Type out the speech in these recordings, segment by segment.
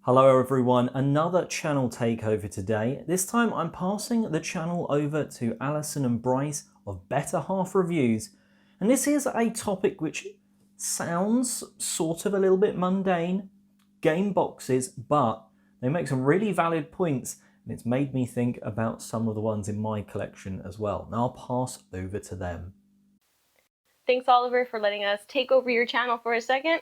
Hello everyone, another channel takeover today. This time I'm passing the channel over to Alison and Bryce of Better Half Reviews. And this is a topic which sounds sort of a little bit mundane, game boxes, but they make some really valid points and it's made me think about some of the ones in my collection as well. Now I'll pass over to them. Thanks, Oliver, for letting us take over your channel for a second.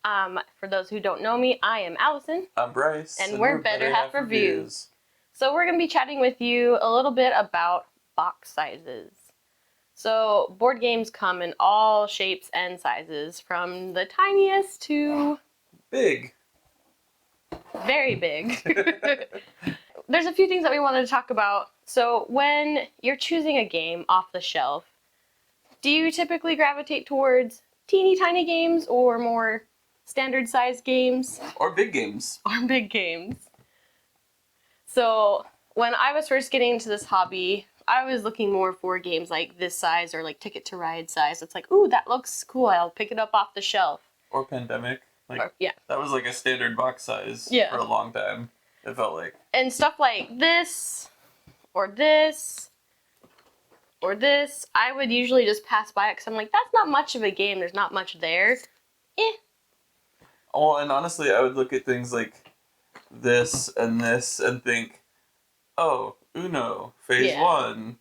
For those who don't know me, I am Allison. I'm Bryce. And we're Better Half Reviews. So we're going to be chatting with you a little bit about box sizes. So board games come in all shapes and sizes, from the tiniest to... big. Very big. There's a few things that we wanted to talk about. So when you're choosing a game off the shelf, do you typically gravitate towards teeny tiny games or more standard sized games? Or big games. Or big games. So when I was first getting into this hobby, I was looking more for games like this size or like Ticket to Ride size. It's like, ooh, that looks cool. I'll pick it up off the shelf. Or Pandemic. Yeah. That was like a standard box size for a long time, it felt like. And stuff like this, or this, or this, I would usually just pass by it because I'm like, that's not much of a game. There's not much there. Well, and honestly, I would look at things like this and think, oh, Uno, Phase 1,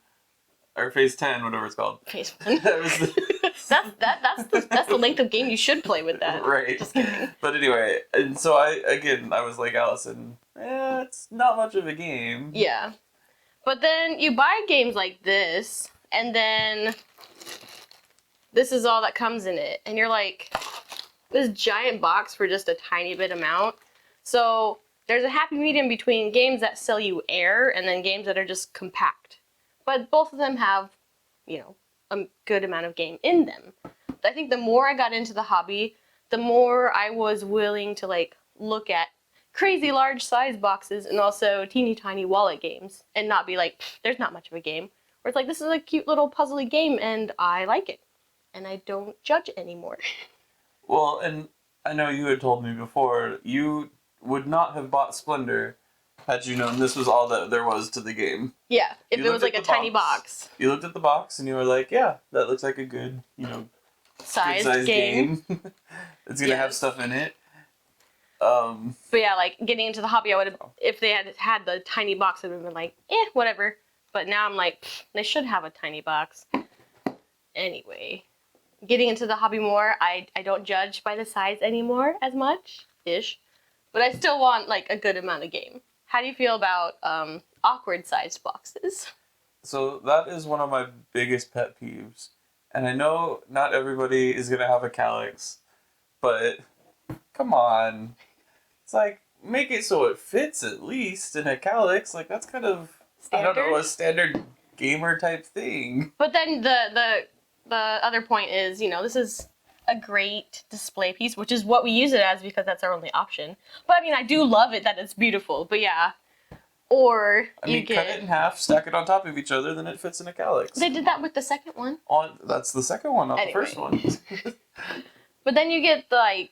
or Phase 10, whatever it's called. Phase 1. That's the length of game you should play with that. Right. Just kidding. But anyway, and so I was like Allison, it's not much of a game. Yeah. But then you buy games like this, and then this is all that comes in it. And you're like, this giant box for just a tiny bit amount. So there's a happy medium between games that sell you air and then games that are just compact. But both of them have, a good amount of game in them. I think the more I got into the hobby, the more I was willing to look at crazy large size boxes and also teeny tiny wallet games and not be like, there's not much of a game. Where it's like, this is a cute little puzzly game and I like it. And I don't judge anymore. Well, and I know you had told me before, you would not have bought Splendor had you known this was all that there was to the game. Yeah, if it was like a tiny box. You looked at the box and you were like, yeah, that looks like a good, sized game. It's going to have stuff in it. But yeah, getting into the hobby, I would have, if they had the tiny box, I would have been like, whatever. But now I'm like, they should have a tiny box. Anyway, getting into the hobby more, I don't judge by the size anymore as much-ish. But I still want a good amount of game. How do you feel about awkward sized boxes? So that is one of my biggest pet peeves. And I know not everybody is going to have a calyx, but come on. It's make it so it fits at least in a calyx. That's kind of, standard? I don't know, a standard gamer type thing. But then the other point is, this is a great display piece, which is what we use it as because that's our only option. But I mean, I do love it that it's beautiful, but yeah. Or cut it in half, stack it on top of each other, then it fits in a calyx. They did that with the second one. That's the second one, not the first one. But then you get the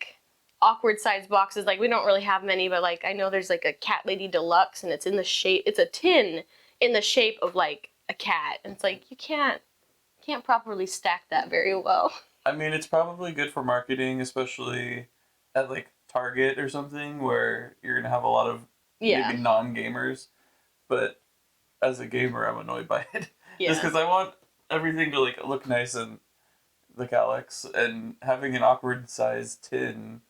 awkward sized boxes. We don't really have many, but I know there's a Cat Lady Deluxe, and it's in the shape. It's a tin in the shape of a cat, and it's you can't properly stack that very well. I mean, it's probably good for marketing, especially at Target or something, where you're gonna have a lot of maybe non-gamers. But as a gamer, I'm annoyed by it. Yeah. Just because I want everything to look nice in the calyx, and having an awkward sized tin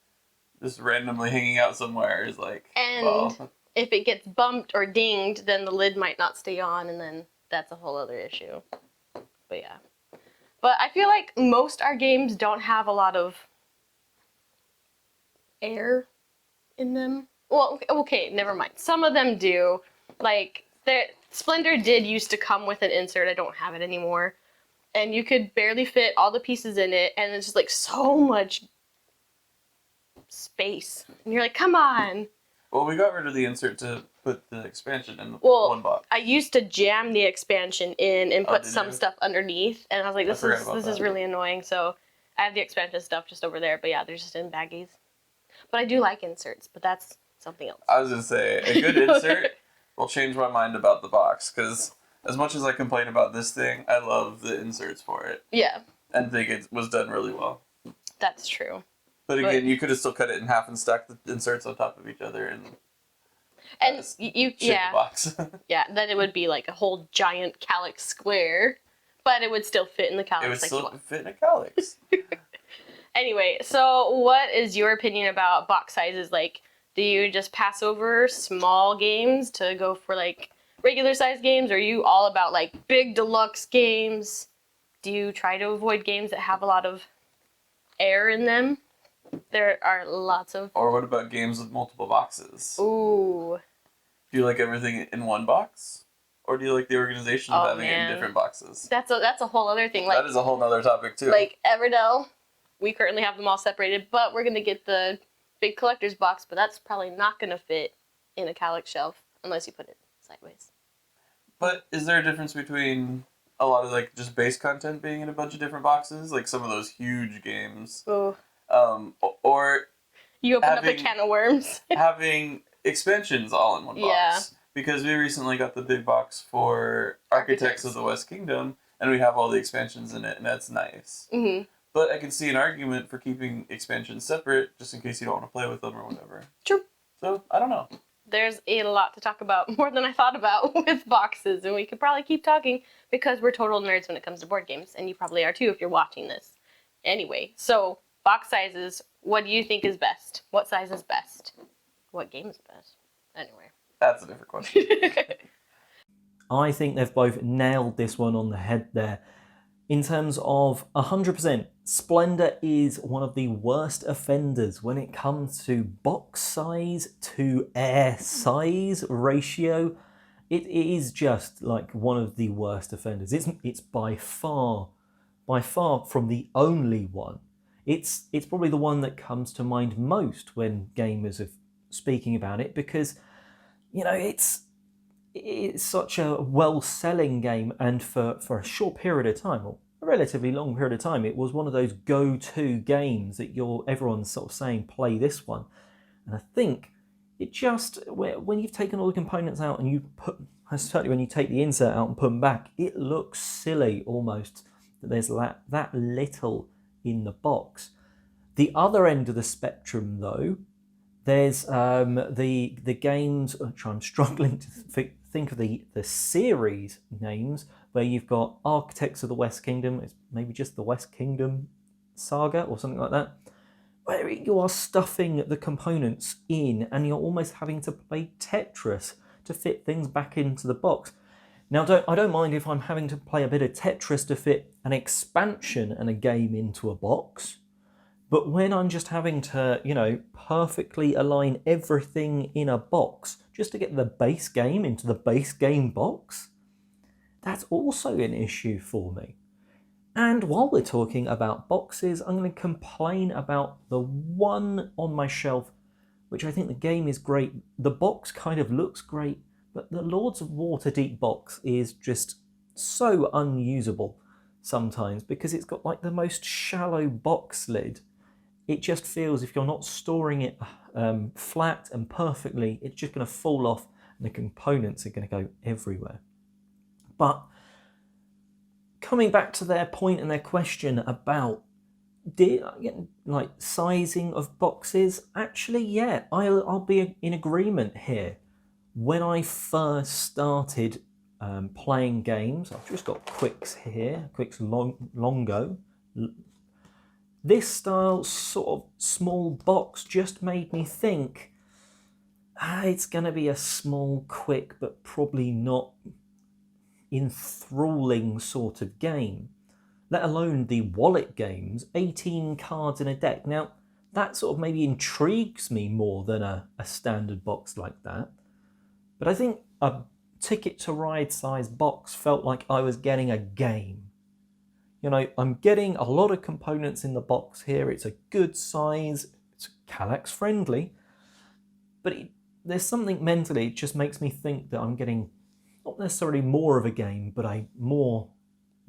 just randomly hanging out somewhere is well. If it gets bumped or dinged, then the lid might not stay on, and then that's a whole other issue. But yeah. But I feel like most our games don't have a lot of air in them. Well, okay, never mind. Some of them do. Splendor did used to come with an insert. I don't have it anymore. And you could barely fit all the pieces in it, and it's just so much space. And you're like, come on. Well, we got rid of the insert to put the expansion in one box. I used to jam the expansion in and put some stuff underneath, and I was like, this is really annoying. So I have the expansion stuff just over there, but yeah, they're just in baggies. But I do like inserts, but that's something else. I was going to say, a good insert will change my mind about the box, because as much as I complain about this thing, I love the inserts for it. Yeah. And think it was done really well. That's true. But again, you could have still cut it in half and stacked the inserts on top of each other and you the box. Yeah, then it would be like a whole giant calyx square, but it would still fit in the calyx. It would still fit in a calyx. Anyway, so what is your opinion about box sizes? Like, do you just pass over small games to go for like regular size games? Or are you all about like big deluxe games? Do you try to avoid games that have a lot of air in them? There are lots of... Or what about games with multiple boxes? Ooh. Do you like everything in one box? Or do you like the organization of having it in different boxes? That's a whole other thing. Like, that is a whole other topic too. Like Everdell, we currently have them all separated, but we're going to get the big collector's box, but that's probably not going to fit in a calyx shelf unless you put it sideways. But is there a difference between a lot of like just base content being in a bunch of different boxes? Like some of those huge games. Ooh. Or you open up a can of worms. having expansions all in one box. Yeah. Because we recently got the big box for Architects of the West Kingdom, and we have all the expansions in it, and that's nice. Mm-hmm. But I can see an argument for keeping expansions separate, just in case you don't want to play with them or whatever. True. So, I don't know. There's a lot to talk about, more than I thought about with boxes, and we could probably keep talking because we're total nerds when it comes to board games, and you probably are too if you're watching this. Anyway, so box sizes, what do you think is best? What size is best? What game is best? Anyway. That's a different question. I think they've both nailed this one on the head there. In terms of 100%, Splendor is one of the worst offenders when it comes to box size to air size ratio. It is just like one of the worst offenders. It's by far from the only one. It's probably the one that comes to mind most when gamers are speaking about it, because you know it's such a well-selling game, and for a short period of time, or a relatively long period of time, it was one of those go-to games that everyone's sort of saying play this one. And I think it just, when you've taken all the components out and certainly when you take the insert out and put them back, it looks silly almost that there's that little in the box. The other end of the spectrum though, there's the games, which I'm struggling to think of the series names, where you've got Architects of the West Kingdom, it's maybe just the West Kingdom Saga or something like that, where you are stuffing the components in and you're almost having to play Tetris to fit things back into the box. Now, I don't mind if I'm having to play a bit of Tetris to fit an expansion and a game into a box. But when I'm just having to, perfectly align everything in a box just to get the base game into the base game box, that's also an issue for me. And while we're talking about boxes, I'm going to complain about the one on my shelf, which I think the game is great. The box kind of looks great, but the Lords of Waterdeep box is just so unusable sometimes because it's got like the most shallow box lid. It just feels if you're not storing it flat and perfectly, it's just going to fall off and the components are going to go everywhere. But coming back to their point and their question about sizing of boxes, actually, yeah, I'll be in agreement here. When I first started playing games, I've just got Quicks here, Quicks Longo. This style sort of small box just made me think, it's going to be a small, quick, but probably not enthralling sort of game. Let alone the wallet games, 18 cards in a deck. Now, that sort of maybe intrigues me more than a standard box like that. But I think a Ticket to Ride size box felt like I was getting a game. I'm getting a lot of components in the box here. It's a good size. It's calyx friendly. But there's something mentally, it just makes me think that I'm getting not necessarily more of a game, but a more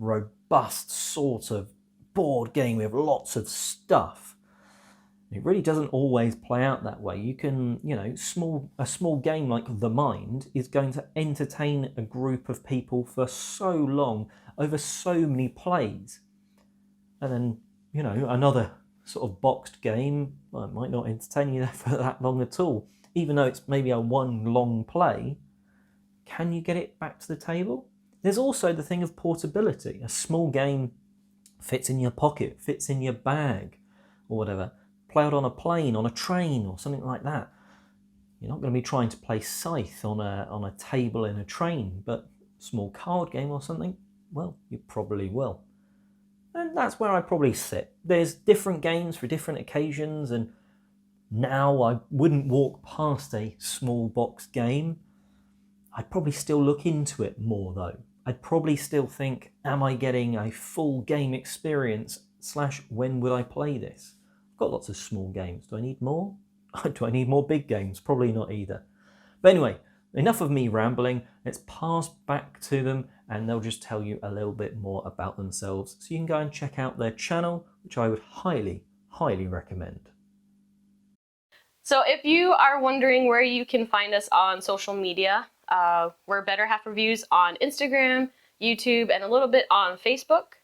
robust sort of board game with lots of stuff. It really doesn't always play out that way. You can, a small game like The Mind is going to entertain a group of people for so long, over so many plays. And then, another sort of boxed game, well, it might not entertain you for that long at all. Even though it's maybe a one long play, can you get it back to the table? There's also the thing of portability. A small game fits in your pocket, fits in your bag, or whatever. Play it on a plane, on a train, or something like that. You're not going to be trying to play Scythe on a table in a train, but a small card game or something, well, you probably will. And that's where I probably sit. There's different games for different occasions, and now I wouldn't walk past a small box game. I'd probably still look into it more though. I'd probably still think, am I getting a full game experience / when would I play this? I've got lots of small games. Do I need more? Do I need more big games? Probably not either. But anyway, enough of me rambling. Let's pass back to them and they'll just tell you a little bit more about themselves. So you can go and check out their channel, which I would highly, highly recommend. So if you are wondering where you can find us on social media, we're Better Half Reviews on Instagram, YouTube, and a little bit on Facebook.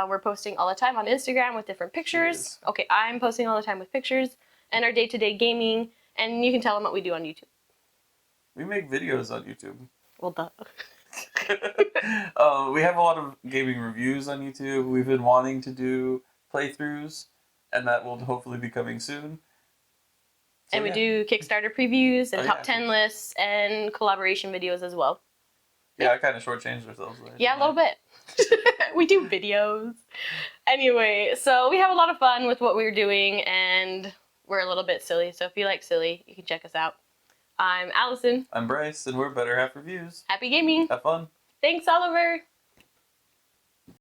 We're posting all the time on Instagram with different pictures. Okay, I'm posting all the time with pictures and our day-to-day gaming, and you can tell them what we do on YouTube. We make videos on YouTube. Well, duh. We have a lot of gaming reviews on YouTube. We've been wanting to do playthroughs, and that will hopefully be coming soon. So, and we do Kickstarter previews and top 10 lists and collaboration videos as well. Yeah, I kind of shortchanged ourselves there. Yeah, a little bit. We do videos. Anyway, so we have a lot of fun with what we're doing, and we're a little bit silly. So if you like silly, you can check us out. I'm Allison. I'm Bryce, and we're Better Half Reviews. Happy gaming. Have fun. Thanks, Oliver.